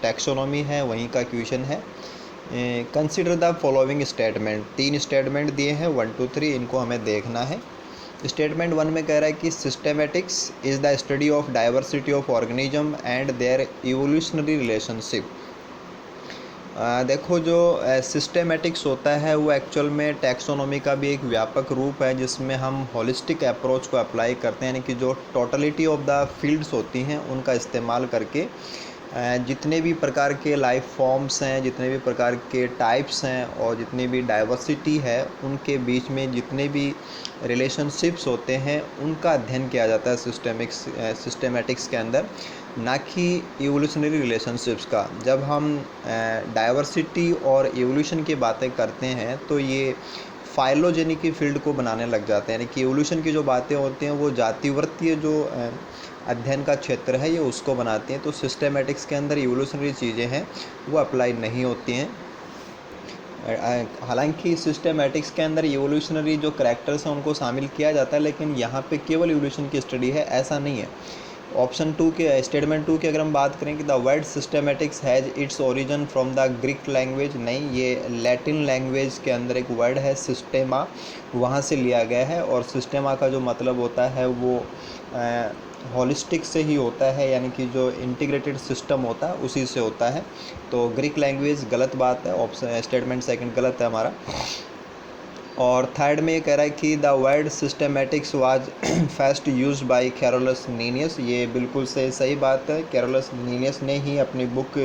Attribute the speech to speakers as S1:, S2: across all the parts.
S1: Taxonomy है वहीं का क्वेश्चन है। Consider the following statement, 3 statement दिए हैं 1 2 3, इनको हमें देखना है। स्टेटमेंट 1 में कह रहा है कि systematics is the study of diversity of organism and their evolutionary relationship. देखो जो सिस्टेमेटिक्स होता है वो एक्चुअल में टैक्सोनॉमी का भी एक व्यापक रूप है, जिसमें हम होलिस्टिक अप्रोच को अप्लाई करते हैं, यानी कि जो टोटलिटी ऑफ द फील्ड्स होती हैं उनका इस्तेमाल करके जितने भी प्रकार के लाइफ फॉर्म्स हैं, जितने भी प्रकार के टाइप्स हैं और जितनी भी डाइवर्सिटी है उनके बीच में जितने भी रिलेशनशिप्स होते हैं उनका अध्ययन किया जाता है सिस्टेमेटिक्स के अंदर, ना कि इवोल्यूशनरी रिलेशनशिप्स का। जब हम डाइवर्सिटी और इवोल्यूशन की बातें करते हैं तो ये फाइलोजेनी की फील्ड को बनाने लग जाते हैं, यानी कि इवोल्यूशन की जो बातें होती हैं वो जातिवर्तीय जो अध्ययन का क्षेत्र है ये उसको बनाती हैं। तो सिस्टेमेटिक्स के अंदर इवोल्यूशनरी चीज़ें हैं वो अप्लाई नहीं होती हैं। हालांकि सिस्टेमेटिक्स के अंदर इवोल्यूशनरी जो करैक्टर्स हैं उनको शामिल किया जाता है, लेकिन यहाँ पे केवल इवोल्यूशन की स्टडी है ऐसा नहीं है। ऑप्शन 2 के स्टेटमेंट 2 की अगर हम बात करें कि the word systematics has its origin from the Greek language, नहीं, ये लैटिन लैंग्वेज के अंदर एक वर्ड है सिस्टेमा, वहाँ से लिया गया है। और सिस्टेमा का जो मतलब होता है वो होलिस्टिक से ही होता है, यानी कि जो इंटीग्रेटेड सिस्टम होता है उसी से होता है। तो ग्रीक लैंग्वेज गलत बात है, ऑप्शन स्टेटमेंट सेकंड गलत है हमारा। और थर्ड में ये कह रहा है कि the word systematics was first used by Carolus Linnaeus, ये बिल्कुल सही बात है। कैरोलस लीनियस ने ही अपनी बुक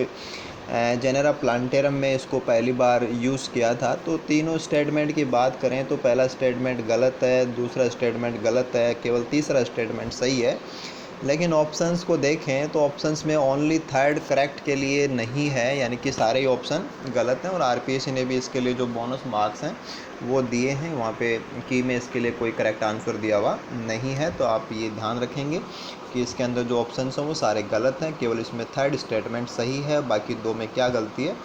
S1: जेनेरा प्लांटेरम में इसको पहली बार यूज़ किया था। तो तीनों स्टेटमेंट की बात करें तो पहला स्टेटमेंट गलत है, दूसरा स्टेटमेंट गलत है, केवल तीसरा स्टेटमेंट सही है। लेकिन ऑप्शंस को देखें तो ऑप्शंस में ओनली थर्ड करेक्ट के लिए नहीं है, यानी कि सारे ही ऑप्शन गलत हैं। और आरपीएससी ने भी इसके लिए जो बोनस मार्क्स हैं वो दिए हैं, वहाँ पे की में इसके लिए कोई करेक्ट आंसर दिया हुआ नहीं है। तो आप ये ध्यान रखेंगे कि इसके अंदर जो ऑप्शंस हैं वो सारे गलत हैं, केवल इसमें थर्ड स्टेटमेंट सही है। बाकी दो में क्या गलती है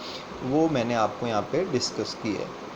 S1: वो मैंने आपको यहाँ पे डिस्कस की है।